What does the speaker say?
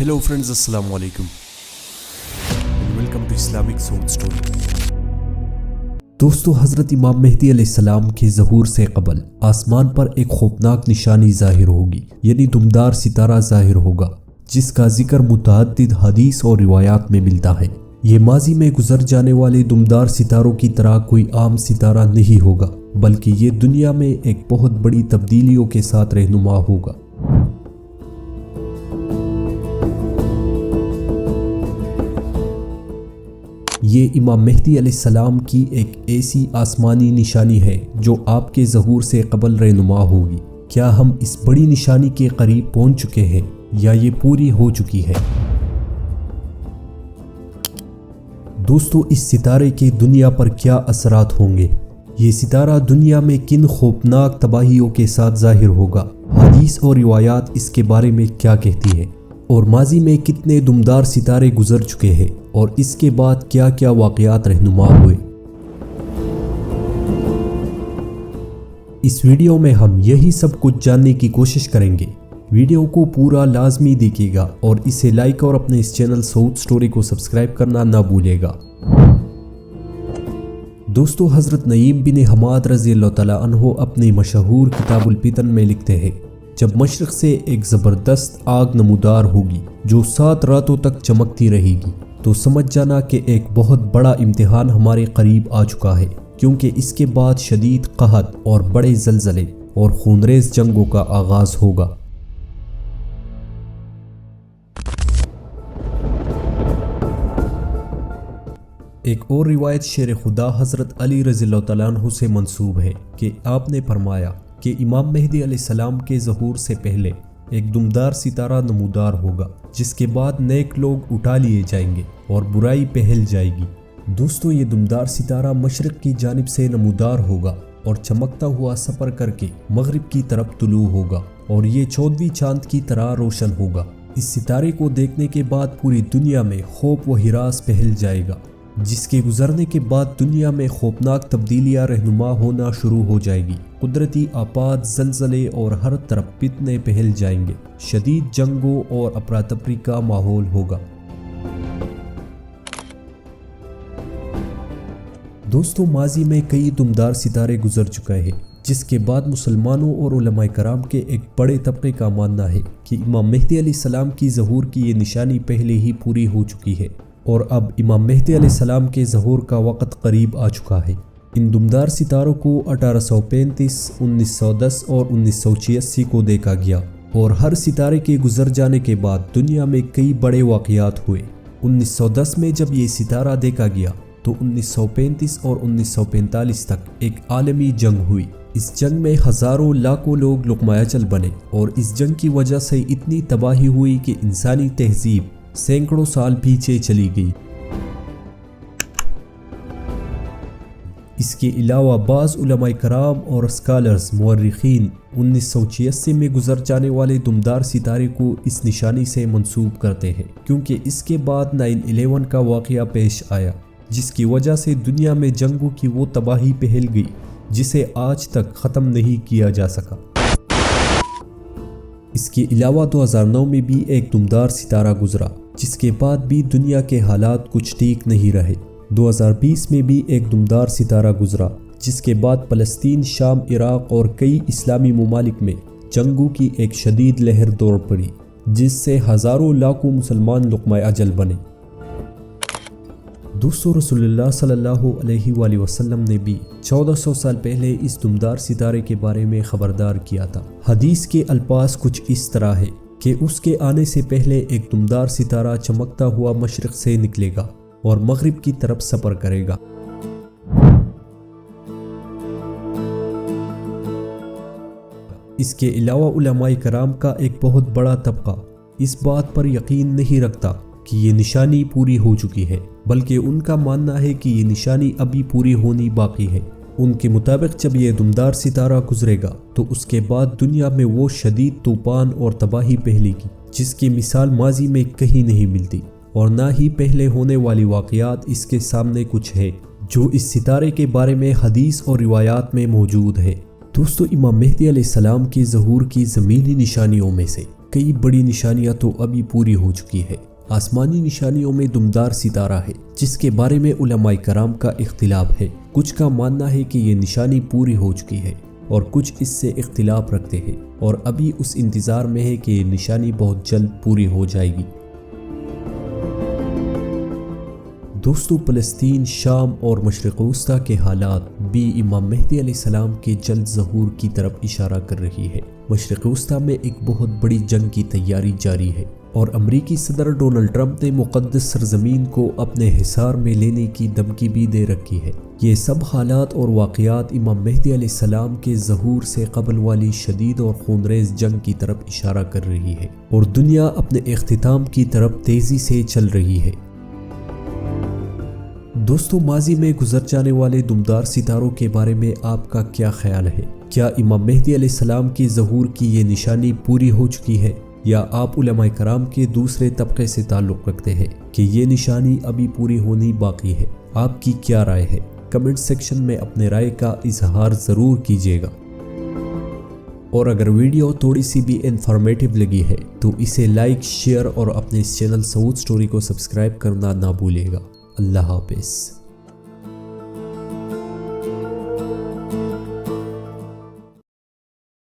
Hello friends, Assalamu alaikum and welcome to Islamic Sound Story. دوستو، حضرت امام مہدی علیہ السلام کے ظہور سے قبل آسمان پر ایک خوفناک نشانی ظاہر ہوگی، یعنی دمدار ستارہ ظاہر ہوگا، جس کا ذکر متعدد حدیث اور روایات میں ملتا ہے۔ یہ ماضی میں گزر جانے والے دمدار ستاروں کی طرح کوئی عام ستارہ نہیں ہوگا، بلکہ یہ دنیا میں ایک بہت بڑی تبدیلیوں کے ساتھ رہنما ہوگا۔ یہ امام مہدی علیہ السلام کی ایک ایسی آسمانی نشانی ہے جو آپ کے ظہور سے قبل رہنما ہوگی۔ کیا ہم اس بڑی نشانی کے قریب پہنچ چکے ہیں یا یہ پوری ہو چکی ہے؟ دوستو، اس ستارے کے دنیا پر کیا اثرات ہوں گے؟ یہ ستارہ دنیا میں کن خوفناک تباہیوں کے ساتھ ظاہر ہوگا؟ حدیث اور روایات اس کے بارے میں کیا کہتی ہے؟ اور ماضی میں کتنے دمدار ستارے گزر چکے ہیں اور اس کے بعد کیا کیا واقعات رہنما ہوئے؟ اس ویڈیو میں ہم یہی سب کچھ جاننے کی کوشش کریں گے۔ ویڈیو کو پورا لازمی دیکھیے گا اور اسے لائک اور اپنے اس چینل سعود سٹوری کو سبسکرائب کرنا نہ بھولے گا۔ دوستو، حضرت نعیم بن حماد رضی اللہ تعالیٰ عنہ اپنی مشہور کتاب الفتن میں لکھتے ہیں، جب مشرق سے ایک زبردست آگ نمودار ہوگی جو 7 راتوں تک چمکتی رہے گی، تو سمجھ جانا کہ ایک بہت بڑا امتحان ہمارے قریب آ چکا ہے، کیونکہ اس کے بعد شدید قحط اور بڑے زلزلے اور خونریز جنگوں کا آغاز ہوگا۔ ایک اور روایت شیر خدا حضرت علی رضی اللہ تعالیٰ عنہ سے منسوب ہے کہ آپ نے فرمایا کہ امام مہدی علیہ السلام کے ظہور سے پہلے ایک دمدار ستارہ نمودار ہوگا، جس کے بعد نیک لوگ اٹھا لیے جائیں گے اور برائی پھیل جائے گی۔ دوستو، یہ دمدار ستارہ مشرق کی جانب سے نمودار ہوگا اور چمکتا ہوا سفر کر کے مغرب کی طرف طلوع ہوگا اور یہ 14ویں چاند کی طرح روشن ہوگا۔ اس ستارے کو دیکھنے کے بعد پوری دنیا میں خوف و ہراس پھیل جائے گا، جس کے گزرنے کے بعد دنیا میں خوفناک تبدیلیاں رہنما ہونا شروع ہو جائے گی۔ قدرتی آفات، زلزلے اور ہر طرف فتنے پھیل جائیں گے، شدید جنگوں اور افراتفری کا ماحول ہوگا۔ دوستو، ماضی میں کئی دمدار ستارے گزر چکے ہیں، جس کے بعد مسلمانوں اور علماء کرام کے ایک بڑے طبقے کا ماننا ہے کہ امام مہدی علیہ السلام کی ظہور کی یہ نشانی پہلے ہی پوری ہو چکی ہے اور اب امام مہدی علیہ السلام کے ظہور کا وقت قریب آ چکا ہے۔ ان دمدار ستاروں کو 1835، 1910 اور 1986 کو دیکھا گیا اور ہر ستارے کے گزر جانے کے بعد دنیا میں کئی بڑے واقعات ہوئے۔ 1910 میں جب یہ ستارہ دیکھا گیا تو 1935 اور 1945 تک ایک عالمی جنگ ہوئی۔ اس جنگ میں ہزاروں لاکھوں لوگ لقمہ اجل بنے اور اس جنگ کی وجہ سے اتنی تباہی ہوئی کہ انسانی تہذیب سینکڑوں سال پیچھے چلی گئی۔ اس کے علاوہ بعض علماء کرام اور اسکالرز مورخین 1986 میں گزر جانے والے دمدار ستارے کو اس نشانی سے منسوب کرتے ہیں، کیونکہ اس کے بعد 9/11 کا واقعہ پیش آیا، جس کی وجہ سے دنیا میں جنگوں کی وہ تباہی پھیل گئی جسے آج تک ختم نہیں کیا جا سکا۔ اس کے علاوہ 2009 میں بھی ایک دمدار ستارہ گزرا، جس کے بعد بھی دنیا کے حالات کچھ ٹھیک نہیں رہے۔ 2020 میں بھی ایک دمدار ستارہ گزرا، جس کے بعد فلسطین، شام، عراق اور کئی اسلامی ممالک میں جنگوں کی ایک شدید لہر دوڑ پڑی، جس سے ہزاروں لاکھوں مسلمان لقمہ اجل بنے۔ دوستو، رسول اللہ صلی اللہ علیہ وآلہ وسلم نے بھی 1400 سال پہلے اس دمدار ستارے کے بارے میں خبردار کیا تھا۔ حدیث کے الفاظ کچھ اس طرح ہے کہ اس کے آنے سے پہلے ایک دمدار ستارہ چمکتا ہوا مشرق سے نکلے گا اور مغرب کی طرف سفر کرے گا۔ اس کے علاوہ علماء کرام کا ایک بہت بڑا طبقہ اس بات پر یقین نہیں رکھتا کہ یہ نشانی پوری ہو چکی ہے، بلکہ ان کا ماننا ہے کہ یہ نشانی ابھی پوری ہونی باقی ہے۔ ان کے مطابق جب یہ دمدار ستارہ گزرے گا تو اس کے بعد دنیا میں وہ شدید طوفان اور تباہی پھیلے گی جس کی مثال ماضی میں کہیں نہیں ملتی، اور نہ ہی پہلے ہونے والی واقعات اس کے سامنے کچھ ہے جو اس ستارے کے بارے میں حدیث اور روایات میں موجود ہے۔ دوستو، امام مہدی علیہ السلام کے ظہور کی زمینی نشانیوں میں سے کئی بڑی نشانیاں تو ابھی پوری ہو چکی ہے۔ آسمانی نشانیوں میں دمدار ستارہ ہے، جس کے بارے میں علماء کرام کا اختلاف ہے۔ کچھ کا ماننا ہے کہ یہ نشانی پوری ہو چکی ہے اور کچھ اس سے اختلاف رکھتے ہیں اور ابھی اس انتظار میں ہے کہ یہ نشانی بہت جلد پوری ہو جائے گی۔ دوستو، فلسطین، شام اور مشرق وسطیٰ کے حالات بھی امام مہدی علیہ السلام کے جلد ظہور کی طرف اشارہ کر رہی ہے۔ مشرق وسطیٰ میں ایک بہت بڑی جنگ کی تیاری جاری ہے اور امریکی صدر ڈونلڈ ٹرمپ نے مقدس سرزمین کو اپنے حصار میں لینے کی دھمکی بھی دے رکھی ہے۔ یہ سب حالات اور واقعات امام مہدی علیہ السلام کے ظہور سے قبل والی شدید اور خونریز جنگ کی طرف اشارہ کر رہی ہے اور دنیا اپنے اختتام کی طرف تیزی سے چل رہی ہے۔ دوستو، ماضی میں گزر جانے والے دمدار ستاروں کے بارے میں آپ کا کیا خیال ہے؟ کیا امام مہدی علیہ السلام کی ظہور کی یہ نشانی پوری ہو چکی ہے یا آپ علماء کرام کے دوسرے طبقے سے تعلق رکھتے ہیں کہ یہ نشانی ابھی پوری ہونی باقی ہے؟ آپ کی کیا رائے ہے؟ کمنٹ سیکشن میں اپنے رائے کا اظہار ضرور کیجیے گا۔ اور اگر ویڈیو تھوڑی سی بھی انفارمیٹیو لگی ہے تو اسے لائک، شیئر اور اپنے اس چینل سعود سٹوری کو سبسکرائب کرنا نہ بھولیے گا۔ اللہ حافظ۔